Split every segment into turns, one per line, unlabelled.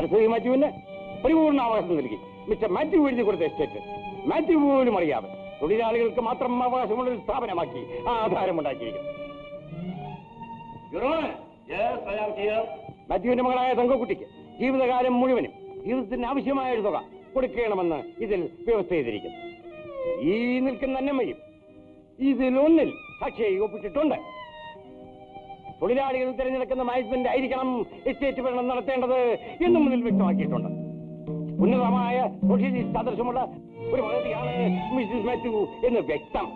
സരസ്വതി മാത്യുവിന് പരിപൂർണ്ണ അവകാശം നൽകി. മിസ്റ്റർ മാത്യു എഴുതി കൊടുത്ത എസ്റ്റേറ്റ് മാത്യു പോലും അറിയാതെ തൊഴിലാളികൾക്ക് മാത്രം അവകാശമുള്ള ഒരു സ്ഥാപനമാക്കി ആധാരമുണ്ടാക്കിയിരിക്കുന്നു. മാത്യുവിന്റെ മകളായ തങ്കക്കുട്ടിക്ക് ജീവിതകാലം മുഴുവനും ജീവിതത്തിന് ആവശ്യമായ ഒരു തുക കൊടുക്കണമെന്ന് ഇതിൽ വ്യവസ്ഥ ചെയ്തിരിക്കുന്നു. ഈ നിൽക്കുന്ന അന്നമ്മയും ഇതിലൊന്നിൽ സാക്ഷിയായി ഒപ്പിട്ടിട്ടുണ്ട്. തൊഴിലാളികൾ തിരഞ്ഞെടുക്കുന്ന മാനേജ്മെന്റ് ആയിരിക്കണം എസ്റ്റേറ്റ് ഭരണം നടത്തേണ്ടത് എന്നും ഇതിൽ വ്യക്തമാക്കിയിട്ടുണ്ട്. ഉന്നതമായ സോഷ്യലിസ്റ്റ് ആദർശമുള്ള ഒരു മഹതിയാണ് മിസ്സിസ് മാത്യു എന്ന് വ്യക്തം.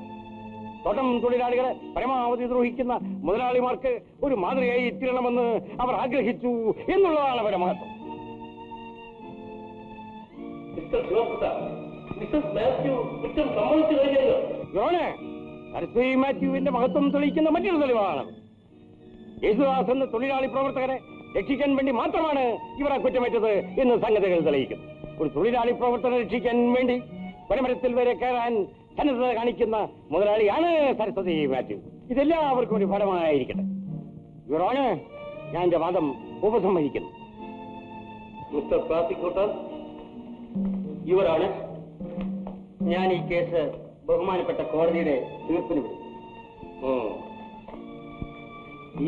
തോട്ടം തൊഴിലാളികളെ പരമാവധി ദ്രോഹിക്കുന്ന മുതലാളിമാർക്ക് ഒരു മാതൃകയായി തീരണമെന്ന് അവർ ആഗ്രഹിച്ചു എന്നുള്ളതാണ് അവരുടെ മഹത്വം. സരസ്വതി മാത്യുവിന്റെ മഹത്വം തെളിയിക്കുന്ന മറ്റൊരു തെളിവാണ്. യേശുദാസ് എന്ന തൊഴിലാളി പ്രവർത്തകരെ രക്ഷിക്കാൻ വേണ്ടി മാത്രമാണ് ഇവരെ കുറ്റമേറ്റത് എന്ന് സംഗതികൾ തെളിയിക്കും. ഒരു തൊഴിലാളി പ്രവർത്തകരെ രക്ഷിക്കാൻ വേണ്ടി പരമരത്തിൽ വരെ കയറാൻ സന്നദ്ധത കാണിക്കുന്ന മുതലാളിയാണ് സരസ്വതി മാത്യു. ഇതെല്ലാവർക്കും ഒരു ഫലമായിരിക്കട്ടെ. ഇവരാണ് ഞാൻ എന്റെ വാദം ഉപസംഹരിക്കുന്നു.
മിസ്റ്റർ പ്രോസിക്യൂട്ടർ, ഇവരാണ് ഞാൻ ഈ കേസ് ബഹുമാനപ്പെട്ട കോടതിയുടെ തീർപ്പിന് വിടും.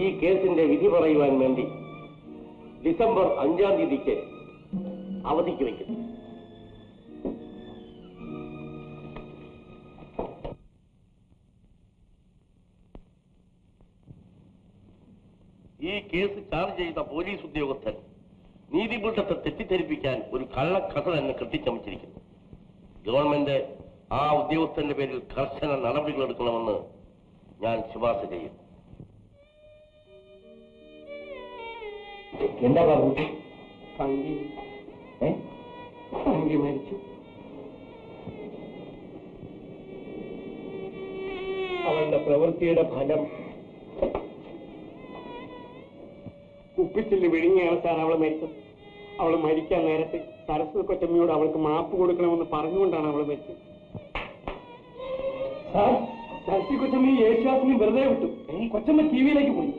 ഈ കേസിന്റെ വിധി പറയുവാൻ വേണ്ടി ഡിസംബർ 5-ാം തീയതിക്ക് അവധിക്ക് വയ്ക്കുന്നു.
ഈ കേസ് ചാർജ് ചെയ്ത പോലീസ് ഉദ്യോഗസ്ഥൻ നീതിപീഠത്തെ തെറ്റിദ്ധരിപ്പിക്കാൻ ഒരു കള്ളക്കഥ തന്നെ കെട്ടിച്ചമച്ചിരിക്കുന്നു. ഗവൺമെന്റ് ആ ഉദ്യോഗസ്ഥന്റെ പേരിൽ കർശന നടപടികൾ എടുക്കണമെന്ന് ഞാൻ ശുപാർശ ചെയ്യും.
എന്താ ബാബു? സംഗി മരിച്ചു. അവളുടെ പ്രവൃത്തിയുടെ ഫലം കുപ്പിച്ചില് വിഴുങ്ങിയ അവസാനം അവൾ മരിച്ചത്. അവൾ മരിക്കാൻ നേരത്തെ സരസ്വതി കൊച്ചമ്മയോട് അവൾക്ക് മാപ്പ് കൊടുക്കണമെന്ന് പറഞ്ഞുകൊണ്ടാണ് അവൾ മരിച്ചത്. സരസ്വതി കൊച്ചമ്മ യേശുദാസിനെ വെറുതെ വിട്ടു. കൊച്ചമ്മ ടിവിയിലേക്ക് പോയി.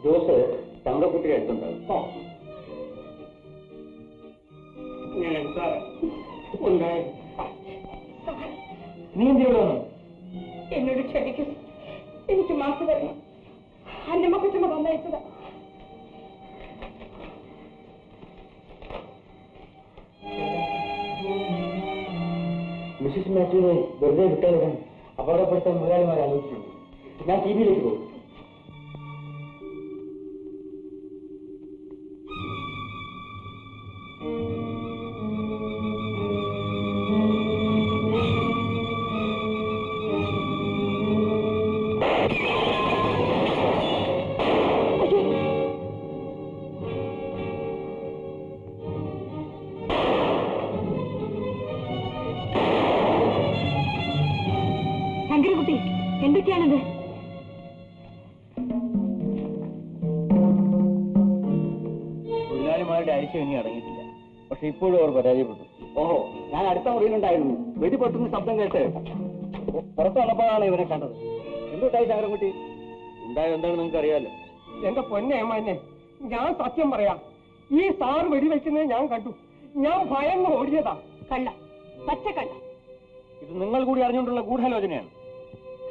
ജോസ് തങ്കക്കുട്ടിയുടെ അടുത്തുണ്ടാവും. നീ എന്തിവിടെ വന്നു?
എന്നോട് ക്ഷമിക്കും, എനിക്ക് മാപ്പ് തരണം. അന്നമ്മ കൊച്ചമ്മ തന്നയച്ചതാ.
മിസ്സിസ് മാത്യുവിനെ വെറുതെ വിട്ടാലിടാൻ അപകടപ്പെടുത്താൻ മുതലാളിമാർ ആലോചിച്ചിട്ടുണ്ട്. ഞാൻ ടിവിയിലേക്ക് പോകും.
ശങ്കരകുട്ടി, എന്തൊക്കെയാണത്?
തൊഴിലാളിമാരുടെ ഐശ്വര്യം ഇനി അടങ്ങിയിട്ടില്ല. പക്ഷെ ഇപ്പോഴും അവർ പരാജയപ്പെട്ടു. ഓഹോ, ഞാൻ അടുത്ത മുറിയിലുണ്ടായിരുന്നു. വെടിപൊട്ടുന്ന ശബ്ദം കേട്ട് പുറത്തു വന്നപ്പോഴാണ് ഇവരെ കണ്ടത്. എന്തുണ്ടായി ശങ്കരൻകുട്ടി? ഉണ്ടായത് എന്താണെന്ന് നിങ്ങൾക്ക് അറിയാലോ.
എന്റെ പൊന്നെ അമ്മാനെ, ഞാൻ സത്യം പറയാം. ഈ സാർ വെടിവെക്കുന്നത് ഞാൻ കണ്ടു. ഞാൻ ഭയന്ന് ഓടിയതാ.
കള്ള, പച്ചക്കള്ള.
ഇത് നിങ്ങൾ കൂടി അറിഞ്ഞുകൊണ്ടുള്ള ഗൂഢാലോചനയാണ്.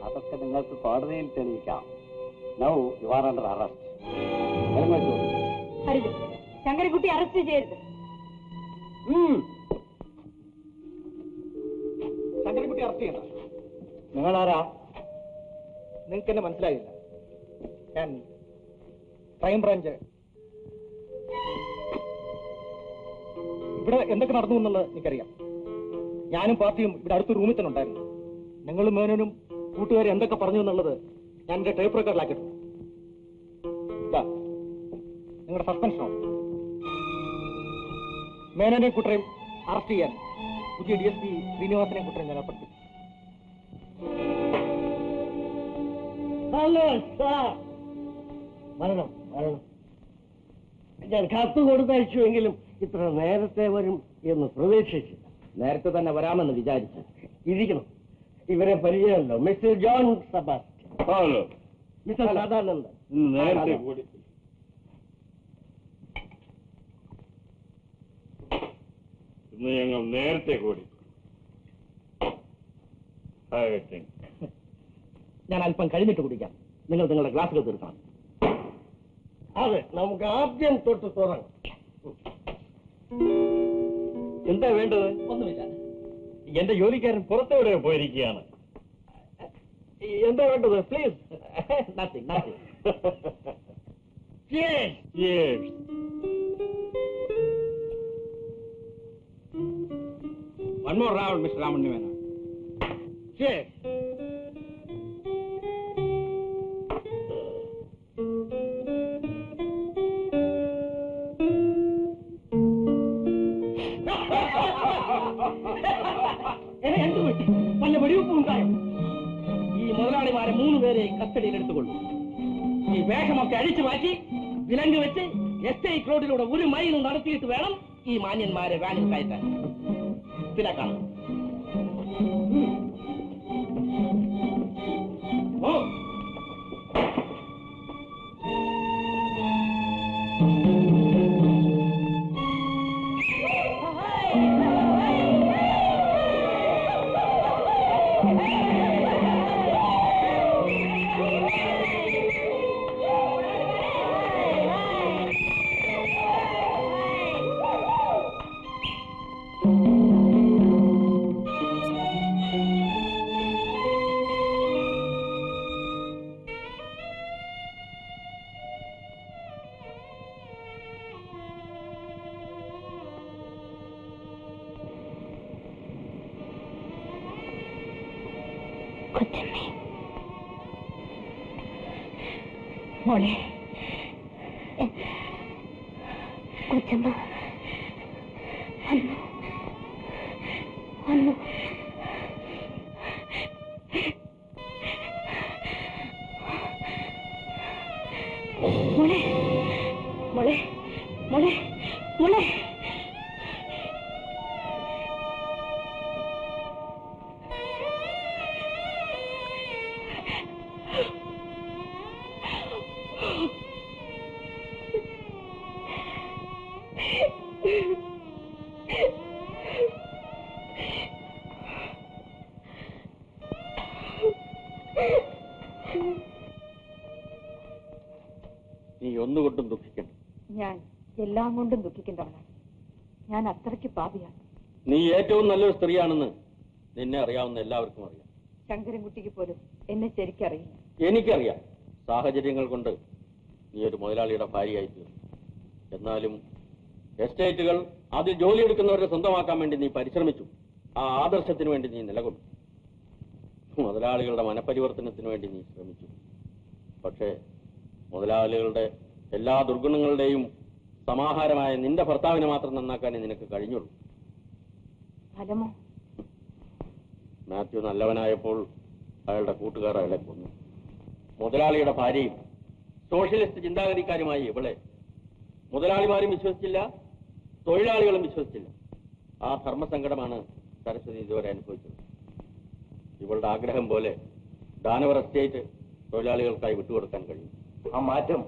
അതൊക്കെ നിങ്ങൾക്ക് കോടതിയിൽ തെളിയിക്കാം. Now you are under arrest.
അരുത്, ശങ്കരൻകുട്ടി അറസ്റ്റ് ചെയ്യരുത്.
ശങ്കരൻകുട്ടി അറസ്റ്റ് ചെയ്യണ്ട.
നിങ്ങളാരാ?
നിങ്ങൾക്ക് എന്നെ മനസ്സിലായില്ല. ഞാൻ ക്രൈംബ്രാഞ്ച്. ഇവിടെ എന്തൊക്കെ നടന്നു എന്നുള്ളത് എനിക്കറിയാം. ഞാനും പാർട്ടിയും ഇവിടെ അടുത്ത റൂമിൽ തന്നെ ഉണ്ടായിരുന്നു. നിങ്ങളും മേനോനും കൂട്ടുകാരെ എന്തൊക്കെ പറഞ്ഞു എന്നുള്ളത് ഞാൻ എന്റെ ടേപ്പ് റെക്കോർഡിലാക്കിയിട്ടുണ്ട്. നിങ്ങളുടെ സസ്പെൻഷനോ മേനോനെ കൂട്ടരെയും അറസ്റ്റ് ചെയ്യാൻ പുതിയ DSP ശ്രീനിവാസനെ കൂട്ടരെയും ഞാൻ ഏർപ്പെടുത്തി.
മരണം മരണം. ഞാൻ കത്ത് കൊടുത്തയച്ചുവെങ്കിലും ഇത്ര നേരത്തെ വരും എന്ന് പ്രതീക്ഷിച്ചില്ല. നേരത്തെ തന്നെ വരാമെന്ന് വിചാരിച്ചു. ഇരിക്കണം. ഇവരെ പരിചയമല്ലോ. Mister John Sebastian. Mister Sadanandan.
നേരത്തെ കൂടി
ഇന്ന് ഞങ്ങൾ നേരത്തെ കൂടി.
ഞാൻ അല്പം കഴിഞ്ഞിട്ട് കുടിക്കാം. നിങ്ങൾ നിങ്ങളുടെ ഗ്ലാസുകൾ തീർക്കണം.
അതെ, നമുക്ക് ആദ്യം തൊട്ട് തുടങ്ങാം. എന്താ വേണ്ടത്?
ഒന്നുമില്ല.
എന്റെ ജോലിക്കാരൻ പുറത്തെവിടെ പോയിരിക്കുകയാണ്. എന്താ വേണ്ടത്? Please.
Nothing nothing.
One more round, Mr. Ramanivana. Cheers.
എന്ത് പറ്റി? വല്ല വെടിവെപ്പ് ഉണ്ടായോ? ഈ മുതലാളിമാരെ 3 പേരെ കസ്റ്റഡിയിൽ എടുത്തുകൊള്ളു. ഈ വേഷമൊക്കെ അഴിച്ചു മാറ്റി വിലങ്ങ് വെച്ച് എസ്റ്റേറ്റ് റോഡിലൂടെ 1 മൈൽ നടത്തിയിട്ട് വേണം ഈ മാന്യന്മാരെ വാനിൽ കയറ്റാൻ. പിന്നെ കാണാം.
മോളെ, കൊച്ചമ്മ വന്നു വന്നു. മോളെ മോളെ മോളെ മോളെ.
നീ ഒന്നുകൊണ്ടും ദുഃഖിക്കണം.
ഞാൻ എല്ലാം കൊണ്ടും ദുഃഖിക്കേണ്ടവളാണ്. ഞാൻ അത്രയ്ക്ക് പാപിയാണ്.
നീ ഏറ്റവും നല്ലൊരു സ്ത്രീയാണെന്ന് നിന്നെ അറിയാവുന്ന എല്ലാവർക്കും അറിയാം.
ശങ്കരൻകുട്ടിക്ക് പോലും എന്നെ ശരിക്കറിയില്ല.
എനിക്കറിയാം. സാഹചര്യങ്ങൾ കൊണ്ട് നീ ഒരു മുതലാളിയുടെ ഭാര്യയായി തീർന്നു. എന്നാലും എസ്റ്റേറ്റുകൾ അതിൽ ജോലിയെടുക്കുന്നവരെ സ്വന്തമാക്കാൻ വേണ്ടി നീ പരിശ്രമിച്ചു. ആ ആദർശത്തിന് വേണ്ടി നീ നിലകൊണ്ടു. മുതലാളികളുടെ മനപരിവർത്തനത്തിന് വേണ്ടി നീ ശ്രമിച്ചു. പക്ഷേ മുതലാളികളുടെ എല്ലാ ദുർഗുണങ്ങളുടെയും സമാഹാരമായ നിന്റെ ഭർത്താവിനെ മാത്രം നന്നാക്കാനേ നിനക്ക് കഴിഞ്ഞുള്ളൂ.
ഫലമോ?
മാത്യു നല്ലവനായപ്പോൾ അയാളുടെ കൂട്ടുകാർ അയാളെ കൊന്നു. മുതലാളിയുടെ ഭാര്യയും സോഷ്യലിസ്റ്റ് ചിന്താഗതിക്കാരുമായി ഇവളെ മുതലാളിമാരും വിശ്വസിച്ചില്ല, തൊഴിലാളികളും വിശ്വസിച്ചില്ല. ആ ധർമ്മസങ്കടമാണ് സരസ്വതി ഇതുവരെ അനുഭവിച്ചത്. ഇവളുടെ ആഗ്രഹം പോലെ ഡാനവർ എസ്റ്റേറ്റ് തൊഴിലാളികൾക്കായി വിട്ടുകൊടുക്കാൻ കഴിയും.
ആ മാറ്റം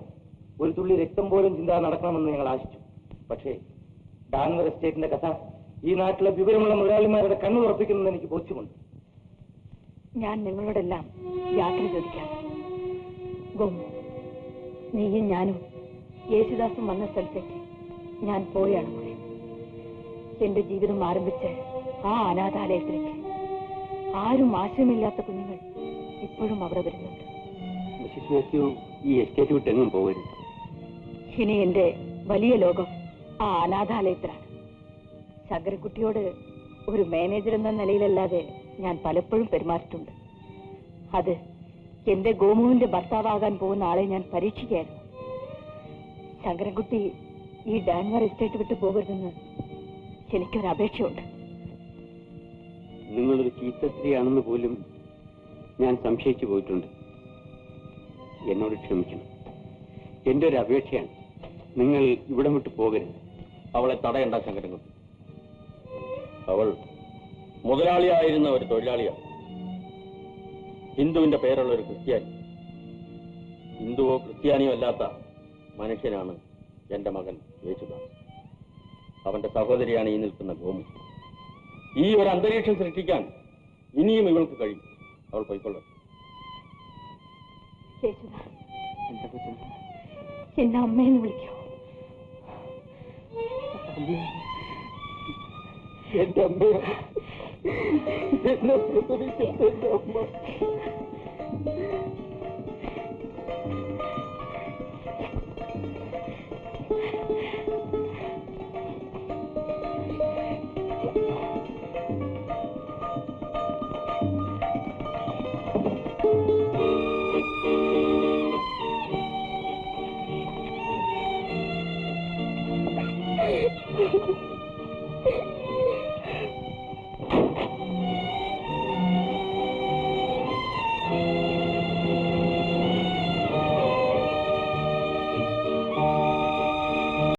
ഒരു തുള്ളി രക്തം പോലും ചിന്ത നടക്കണമെന്ന് ഞങ്ങൾ ആശിച്ചു. പക്ഷേ ഡാൻവർ എസ്റ്റേറ്റിന്റെ കഥ ഈ നാട്ടിലെ വിവരമുള്ള മുതലാളിമാരുടെ കണ്ണു തുറപ്പിക്കുന്നത് എനിക്ക് ബോധ്യമുണ്ട്.
ഞാൻ നിങ്ങളോടെല്ലാം യാത്ര ചോദിക്കാം. ഗോമു, നീയും ഞാനും യേശുദാസും വന്ന സ്ഥലത്തേക്ക് ഞാൻ പോവുകയാണ് മോളെ. എന്റെ ജീവിതം ആരംഭിച്ച് ആ അനാഥാലയത്തിലേക്ക്. ആരും ആശയമില്ലാത്ത കുഞ്ഞുങ്ങൾ ഇപ്പോഴും അവിടെ വരുന്നുണ്ട്.
മിസ്സിസ് മാത്യു ഈ എസ്റ്റേറ്റ് വിട്ടെങ്ങും പോകരുത്.
ഇനി എന്റെ വലിയ ലോകം ആ അനാഥാലയത്തിലാണ്. ശങ്കരക്കുട്ടിയോട് ഒരു മാനേജർ എന്ന നിലയിലല്ലാതെ ഞാൻ പലപ്പോഴും പെരുമാറിയിട്ടുണ്ട്. അത് എന്റെ ഗോമുവിന്റെ ഭർത്താവാകാൻ പോകുന്ന ആളെ ഞാൻ പരീക്ഷിക്കുകയായിരുന്നു. ശങ്കരൻകുട്ടി ഈ ഡാൻവർ എസ്റ്റേറ്റ് വിട്ടു പോകരുതെന്ന് എനിക്കൊരു അപേക്ഷയുണ്ട്.
നിങ്ങളൊരു ചീത്ത സ്ത്രീയാണെന്ന് പോലും ഞാൻ സംശയിച്ചു പോയിട്ടുണ്ട്. എന്നോട് ക്ഷമിക്കണം. എന്റെ ഒരു അപേക്ഷയാണ്, നിങ്ങൾ ഇവിടം വിട്ടു പോകരുത്.
അവളെ തടയണ്ട ശങ്കരൻകുട്ടി. അവൾ മുതലാളിയായിരുന്ന ഒരു തൊഴിലാളിയാണ്. ഹിന്ദുവിന്റെ പേരുള്ള ഒരു ക്രിസ്ത്യാനി. ഹിന്ദുവോ ക്രിസ്ത്യാനിയോ അല്ലാത്ത മനുഷ്യനാണ് എന്റെ മകൻ യേശുദാസ്. അവന്റെ സഹോദരിയാണ് ഈ നിൽക്കുന്ന ഗോമു. ഈ ഒരു അന്തരീക്ഷം സൃഷ്ടിക്കാൻ ഇനിയും ഇവൾക്ക് കഴിയും. അവൾ പോയിക്കൊള്ളു.
എന്നെ അമ്മയെന്ന് വിളിക്കോ?
എന്റെ അമ്മ എന്നെ പ്രസവിക്കുന്ന എന്റെ അമ്മ